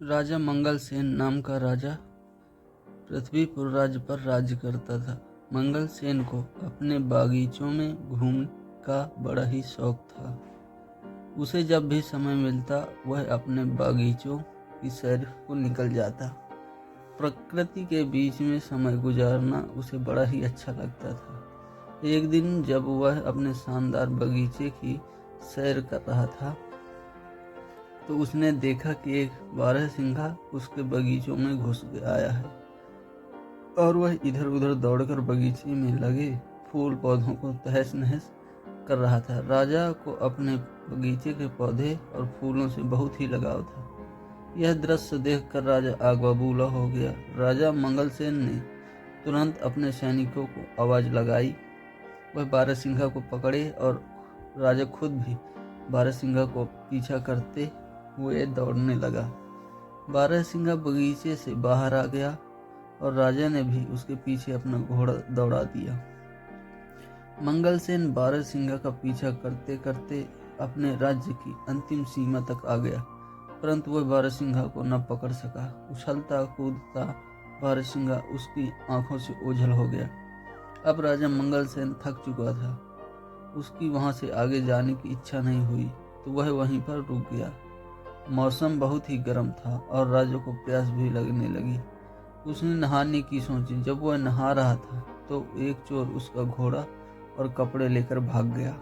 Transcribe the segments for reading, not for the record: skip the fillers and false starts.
राजा मंगलसेन नाम का राजा पृथ्वीपुर राज्य पर राज्य करता था। मंगलसेन को अपने बागीचों में घूमने का बड़ा ही शौक था। उसे जब भी समय मिलता वह अपने बागीचों की सैर को निकल जाता। प्रकृति के बीच में समय गुजारना उसे बड़ा ही अच्छा लगता था। एक दिन जब वह अपने शानदार बगीचे की सैर कर रहा था तो उसने देखा कि एक बारहसिंघा उसके बगीचों में घुस आया है और वह इधर उधर दौड़कर बगीचे में लगे फूल पौधों को तहस नहस कर रहा था। राजा को अपने बगीचे के पौधे और फूलों से बहुत ही लगाव था। यह दृश्य देखकर राजा आग बबूला हो गया। राजा मंगलसेन ने तुरंत अपने सैनिकों को आवाज लगाई। वह बारहसिंघा को पकड़े और राजा खुद भी बारहसिंघा को पीछा करते हुए दौड़ने लगा। बारहसिंघा बगीचे से बाहर आ गया और राजा ने भी उसके पीछे अपना घोड़ा दौड़ा दिया। मंगलसेन बारहसिंघा का पीछा करते करते अपने राज्य की अंतिम सीमा तक आ गया, परंतु वह बारहसिंघा को न पकड़ सका। उछलता कूदता बारहसिंघा उसकी आंखों से ओझल हो गया। अब राजा मंगलसेन थक चुका था। उसकी वहां से आगे जाने की इच्छा नहीं हुई, तो वह वहीं पर रुक गया। मौसम बहुत ही गर्म था और राजा को प्यास भी लगने लगी। उसने नहाने की सोची। जब वह नहा रहा था तो एक चोर उसका घोड़ा और कपड़े लेकर भाग गया।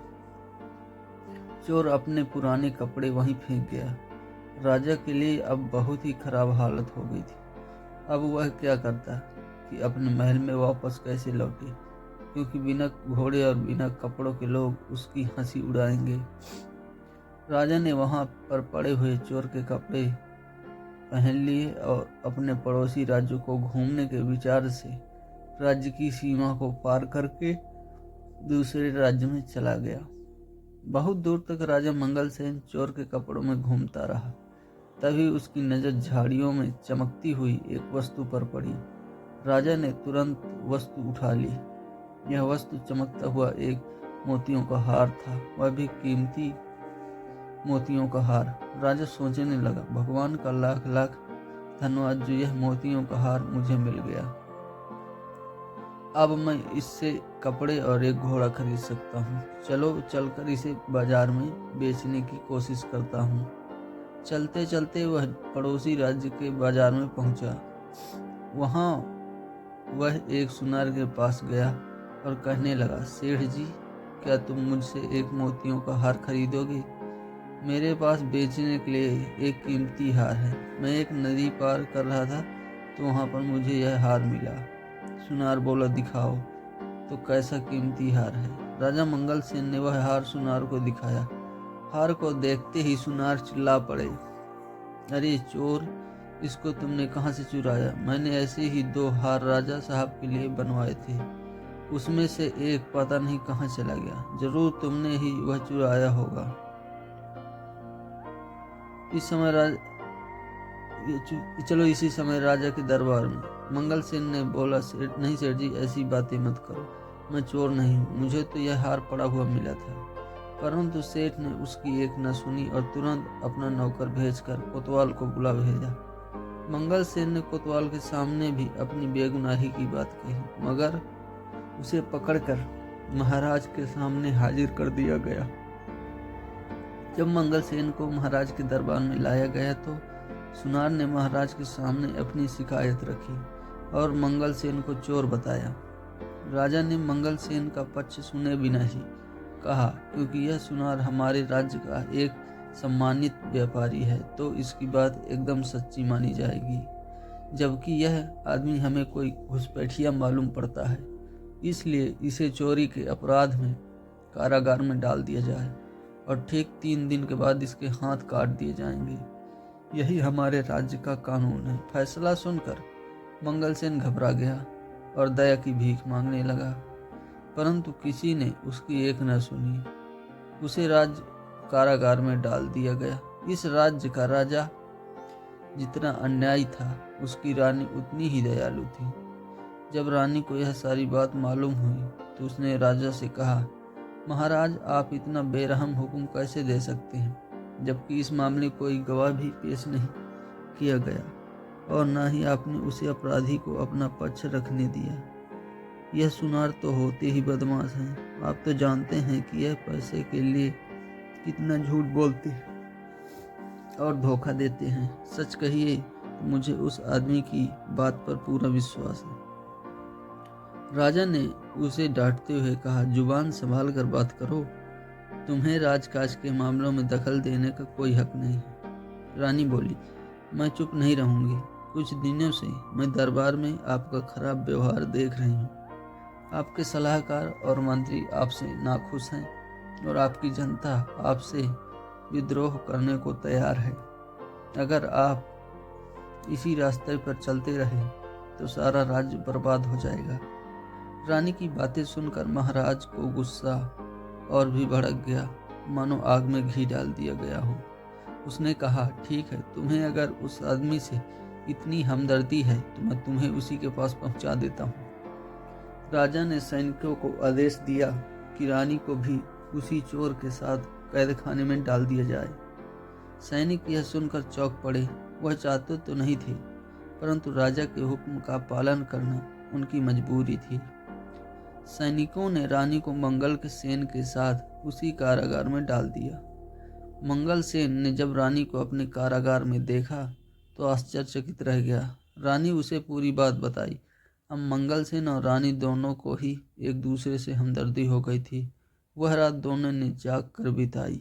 चोर अपने पुराने कपड़े वहीं फेंक गया। राजा के लिए अब बहुत ही खराब हालत हो गई थी। अब वह क्या करता कि अपने महल में वापस कैसे लौटे, क्योंकि बिना घोड़े और बिना कपड़ों के लोग उसकी हंसी उड़ाएंगे। राजा ने वहां पर पड़े हुए चोर के कपड़े पहन लिए और अपने पड़ोसी राज्यों को घूमने के विचार से राज्य की सीमा को पार करके दूसरे राज्य में चला गया। बहुत दूर तक राजा मंगलसेन चोर के कपड़ों में घूमता रहा। तभी उसकी नजर झाड़ियों में चमकती हुई एक वस्तु पर पड़ी। राजा ने तुरंत वस्तु उठा ली। यह वस्तु चमकता हुआ एक मोतियों का हार था, वह भी कीमती मोतियों का हार। राजा सोचने लगा, भगवान का लाख लाख धन्यवाद जो यह मोतियों का हार मुझे मिल गया। अब मैं इससे कपड़े और एक घोड़ा खरीद सकता हूँ। चलो चलकर इसे बाजार में बेचने की कोशिश करता हूँ। चलते चलते वह पड़ोसी राज्य के बाजार में पहुंचा। वहां वह एक सुनार के पास गया और कहने लगा, सेठ जी, क्या तुम मुझसे एक मोतियों का हार खरीदोगे? मेरे पास बेचने के लिए एक कीमती हार है। मैं एक नदी पार कर रहा था तो वहां पर मुझे यह हार मिला। सुनार बोला, दिखाओ तो कैसा कीमती हार है। राजा मंगलसेन ने वह हार सुनार को दिखाया। हार को देखते ही सुनार चिल्ला पड़े, अरे चोर, इसको तुमने कहां से चुराया? मैंने ऐसे ही 2 हार राजा साहब के लिए बनवाए थे, उसमें से एक पता नहीं कहां चला गया। जरूर तुमने ही वह चुराया होगा। इसी समय राजा के दरबार में मंगलसेन ने बोला, नहीं सेठ जी, ऐसी बातें मत करो। मैं चोर नहीं हूँ, मुझे तो यह हार पड़ा हुआ मिला था। परंतु सेठ ने उसकी एक न सुनी और तुरंत अपना नौकर भेजकर कोतवाल को बुला भेजा। मंगलसेन ने कोतवाल के सामने भी अपनी बेगुनाही की बात कही, मगर उसे पकड़कर महाराज के सामने हाजिर कर दिया गया। जब मंगलसेन को महाराज के दरबार में लाया गया तो सुनार ने महाराज के सामने अपनी शिकायत रखी और मंगलसेन को चोर बताया। राजा ने मंगलसेन का पक्ष सुने बिना ही कहा, क्योंकि यह सुनार हमारे राज्य का एक सम्मानित व्यापारी है तो इसकी बात एकदम सच्ची मानी जाएगी, जबकि यह आदमी हमें कोई घुसपैठिया मालूम पड़ता है। इसलिए इसे चोरी के अपराध में कारागार में डाल दिया जाए और ठीक 3 दिन के बाद इसके हाथ काट दिए जाएंगे। यही हमारे राज्य का कानून है। फैसला सुनकर मंगलसेन घबरा गया और दया की भीख मांगने लगा, परंतु किसी ने उसकी एक न सुनी। उसे राज्य कारागार में डाल दिया गया। इस राज्य का राजा जितना अन्यायी था, उसकी रानी उतनी ही दयालु थी। जब रानी को यह सारी बात मालूम हुई तो उसने राजा से कहा, महाराज, आप इतना बेरहम हुक्म कैसे दे सकते हैं, जबकि इस मामले कोई गवाह भी पेश नहीं किया गया और न ही आपने उसे अपराधी को अपना पक्ष रखने दिया। यह सुनार तो होते ही बदमाश हैं। आप तो जानते हैं कि यह पैसे के लिए कितना झूठ बोलते हैं और धोखा देते हैं। सच कहिए तो मुझे उस आदमी की बात पर पूरा विश्वास है। राजा ने उसे डांटते हुए कहा, जुबान संभाल कर बात करो। तुम्हें राजकाज के मामलों में दखल देने का कोई हक नहीं है। रानी बोली, मैं चुप नहीं रहूंगी। कुछ दिनों से मैं दरबार में आपका खराब व्यवहार देख रही हूँ। आपके सलाहकार और मंत्री आपसे नाखुश हैं और आपकी जनता आपसे विद्रोह करने को तैयार है। अगर आप इसी रास्ते पर चलते रहे तो सारा राज्य बर्बाद हो जाएगा। रानी की बातें सुनकर महाराज को गुस्सा और भी भड़क गया, मानो आग में घी डाल दिया गया हो। उसने कहा, ठीक है, तुम्हें अगर उस आदमी से इतनी हमदर्दी है तो मैं तुम्हें उसी के पास पहुंचा देता हूँ। राजा ने सैनिकों को आदेश दिया कि रानी को भी उसी चोर के साथ कैद खाने में डाल दिया जाए। सैनिक यह सुनकर चौंक पड़े। वह चाहते तो नहीं थे, परंतु राजा के हुक्म का पालन करना उनकी मजबूरी थी। सैनिकों ने रानी को मंगल के सेन के साथ उसी कारागार में डाल दिया। मंगल सेन ने जब रानी को अपने कारागार में देखा तो आश्चर्यचकित रह गया। रानी उसे पूरी बात बताई। अब मंगल सेन और रानी दोनों को ही एक दूसरे से हमदर्दी हो गई थी। वह रात दोनों ने जाग कर बिताई।